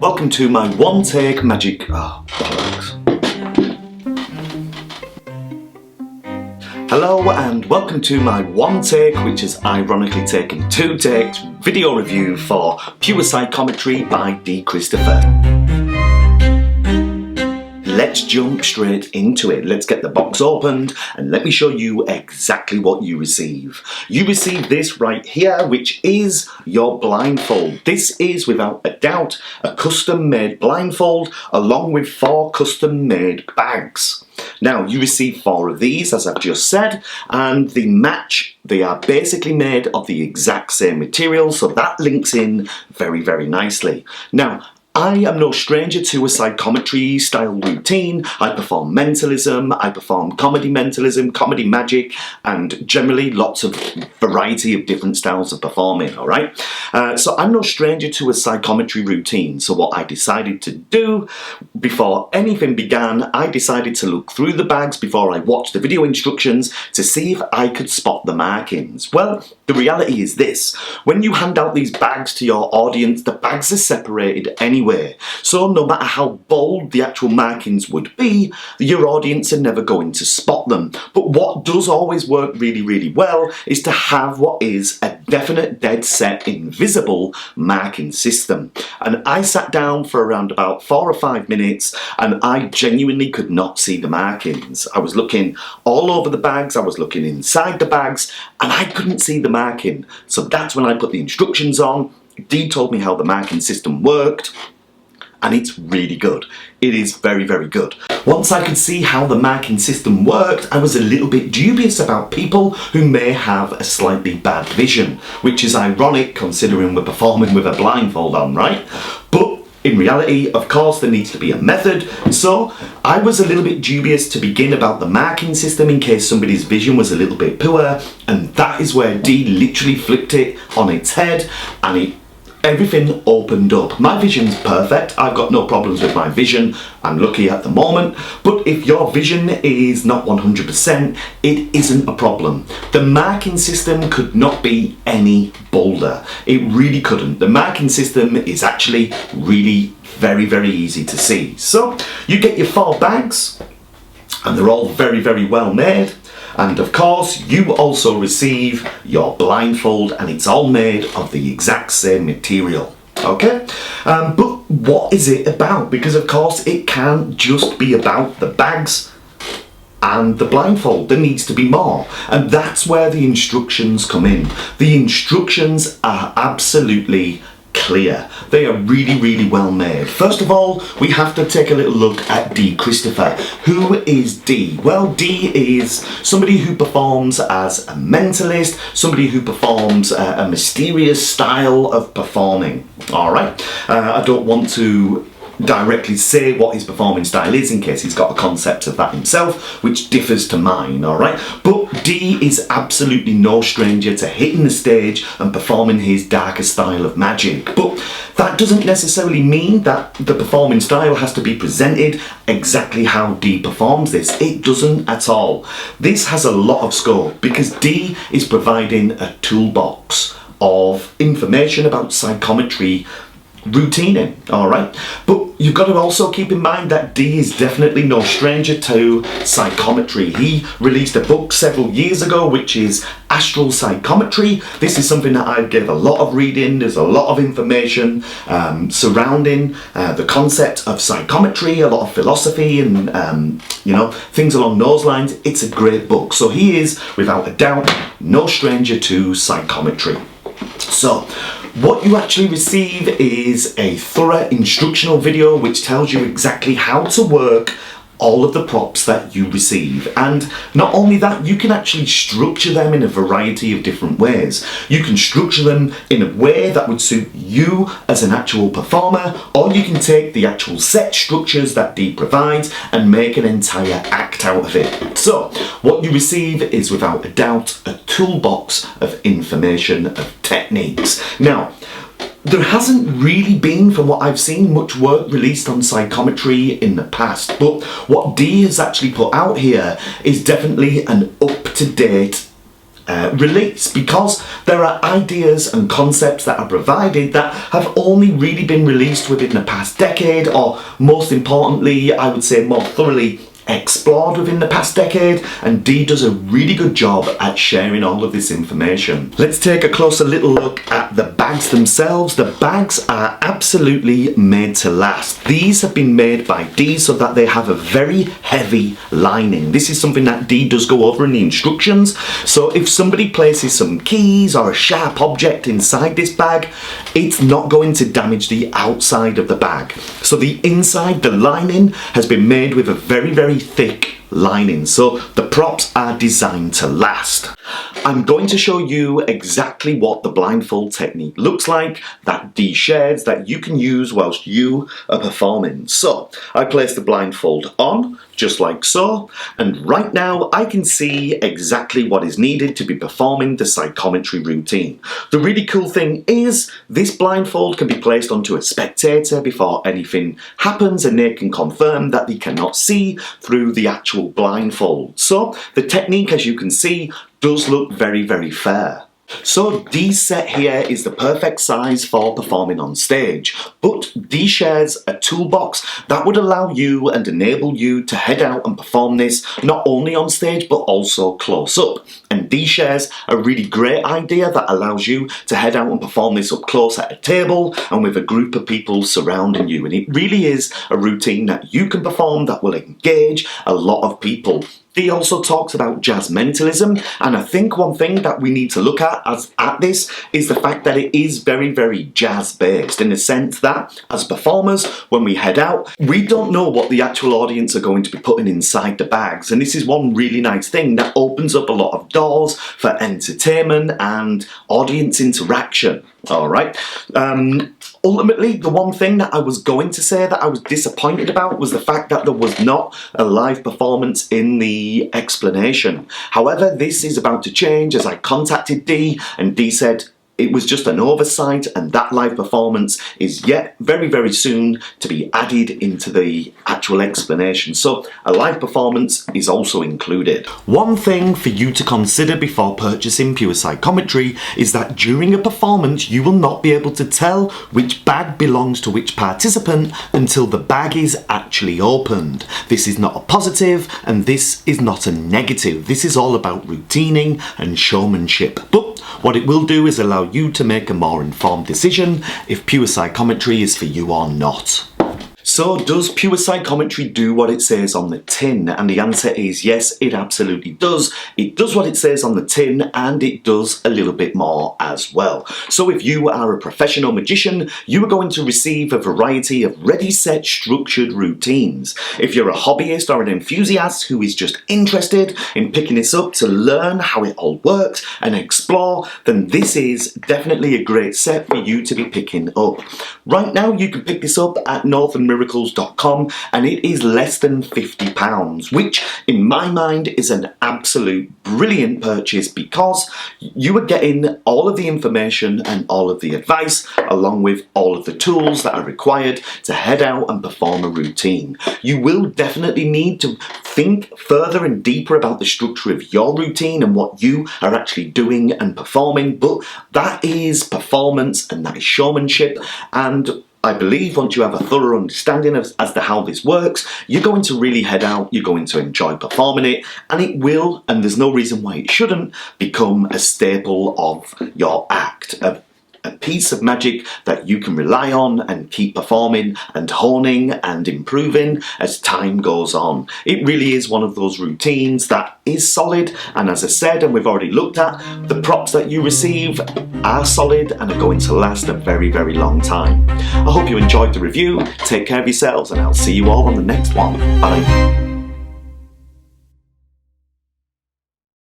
Welcome to my one-take magic... Hello and welcome to my one take, which is ironically taken 2 takes, video review for Pure Psychometry by Dee Christopher. Let's jump straight into it. Let's get the box opened and let me show you exactly what you receive. You receive this right here, which is your blindfold. This is without a doubt a custom-made blindfold along with 4 custom-made bags. Now, you receive 4 of these, as I've just said, and they are basically made of the exact same material, so that links in very, very nicely. Now, I am no stranger to a psychometry style routine. I perform mentalism, I perform comedy mentalism, comedy magic, and generally lots of variety of different styles of performing, alright? So I'm no stranger to a psychometry routine. So what I decided to do before anything began, I decided to look through the bags before I watched the video instructions to see if I could spot the markings. Well, the reality is this: when you hand out these bags to your audience, the bags are separated anyway. So no matter how bold the actual markings would be, your audience are never going to spot them. But what does always work really, really well is to have what is a definite, dead set, invisible marking system. And I sat down for around about 4 or 5 minutes and I genuinely could not see the markings. I was looking all over the bags, I was looking inside the bags, and I couldn't see the marking. So that's when I put the instructions on. Dee told me how the marking system worked, and it's really good. It is very, very good. Once I could see how the marking system worked, I was a little bit dubious about people who may have a slightly bad vision, which is ironic considering we're performing with a blindfold on, right? But in reality, of course, there needs to be a method, so I was a little bit dubious to begin about the marking system in case somebody's vision was a little bit poor, and that is where Dee literally flipped it on its head and everything opened up. My vision's perfect, I've got no problems with my vision, I'm lucky at the moment, but if your vision is not 100%, it isn't a problem. The marking system could not be any bolder. It really couldn't. The marking system is actually really very, very easy to see. So, you get your 4 bags, and they're all very, very well made. And of course, you also receive your blindfold, and it's all made of the exact same material, okay? But what is it about? Because of course, it can't just be about the bags and the blindfold. There needs to be more. And that's where the instructions come in. The instructions are absolutely clear. They are really, really well made. First of all, we have to take a little look at Dee Christopher. Who is Dee? Well, Dee is somebody who performs as a mentalist, somebody who performs a mysterious style of performing. Alright? I don't want to directly say what his performing style is in case he's got a concept of that himself, which differs to mine, alright? But Dee is absolutely no stranger to hitting the stage and performing his darker style of magic. But that doesn't necessarily mean that the performing style has to be presented exactly how Dee performs this. It doesn't at all. This has a lot of scope because Dee is providing a toolbox of information about psychometry routining, alright? But you've got to also keep in mind that Dee is definitely no stranger to psychometry. He released a book several years ago which is Astral Psychometry. This is something that I gave a lot of reading. There's a lot of information surrounding the concept of psychometry, a lot of philosophy and you know, things along those lines. It's a great book. So he is, without a doubt, no stranger to psychometry. So what you actually receive is a thorough instructional video which tells you exactly how to work all of the props that you receive. And not only that, you can actually structure them in a variety of different ways. You can structure them in a way that would suit you as an actual performer, or you can take the actual set structures that Dee provides and make an entire act out of it. So, what you receive is without a doubt a toolbox of information, of techniques. Now, there hasn't really been, from what I've seen, much work released on psychometry in the past, but what Dee has actually put out here is definitely an up-to-date release, because there are ideas and concepts that are provided that have only really been released within the past decade, or most importantly, I would say more thoroughly explored within the past decade, and Dee does a really good job at sharing all of this information. Let's take a closer little look at the bags themselves. The bags are absolutely made to last. These have been made by Dee so that they have a very heavy lining. This is something that Dee does go over in the instructions, so if somebody places some keys or a sharp object inside this bag, it's not going to damage the outside of the bag. So the inside, the lining, has been made with a very thick lining, so the props are designed to last. I'm going to show you exactly what the blindfold technique looks like that Dee shares that you can use whilst you are performing. So I place the blindfold on, just like so, and right now I can see exactly what is needed to be performing the psychometry routine. The really cool thing is this blindfold can be placed onto a spectator before anything happens, and they can confirm that they cannot see through the actual blindfold. So the technique, as you can see, does look very fair. So Dee's set here is the perfect size for performing on stage, but Dee shares a toolbox that would allow you and enable you to head out and perform this not only on stage but also close up. And Dee shares a really great idea that allows you to head out and perform this up close at a table and with a group of people surrounding you. And it really is a routine that you can perform that will engage a lot of people. Dee also talks about jazz mentalism, and I think one thing that we need to look at this is the fact that it is very jazz based, in the sense that as performers, when we head out, we don't know what the actual audience are going to be putting inside the bags, and this is one really nice thing that opens up a lot of doors for entertainment and audience interaction. Alright, ultimately the one thing that I was going to say that I was disappointed about was the fact that there was not a live performance in the explanation. However, this is about to change, as I contacted Dee and Dee said it was just an oversight, and that live performance is yet very soon to be added into the actual explanation. So a live performance is also included. One thing for you to consider before purchasing Pure Psychometry is that during a performance you will not be able to tell which bag belongs to which participant until the bag is actually opened. This is not a positive and this is not a negative. This is all about routining and showmanship. But what it will do is allow you to make a more informed decision if Pure Psychometry is for you or not. So does Pure Psychometry do what it says on the tin? And the answer is yes, it absolutely does. It does what it says on the tin, and it does a little bit more as well. So if you are a professional magician, you are going to receive a variety of ready set structured routines. If you're a hobbyist or an enthusiast who is just interested in picking this up to learn how it all works and explore, then this is definitely a great set for you to be picking up. Right now you can pick this up at northernmiracles.com and it is less than £50, which in my mind is an absolute brilliant purchase, because you are getting all of the information and all of the advice along with all of the tools that are required to head out and perform a routine. You will definitely need to think further and deeper about the structure of your routine and what you are actually doing and performing, but that is performance and that is showmanship, and I believe once you have a thorough understanding as to how this works, you're going to really head out, you're going to enjoy performing it, and it will, and there's no reason why it shouldn't, become a staple of your act, a piece of magic that you can rely on and keep performing and honing and improving as time goes on. It really is one of those routines that is solid, and as I said, and we've already looked at, the props that you receive are solid and are going to last a very long time. I hope you enjoyed the review, take care of yourselves, and I'll see you all on the next one. Bye.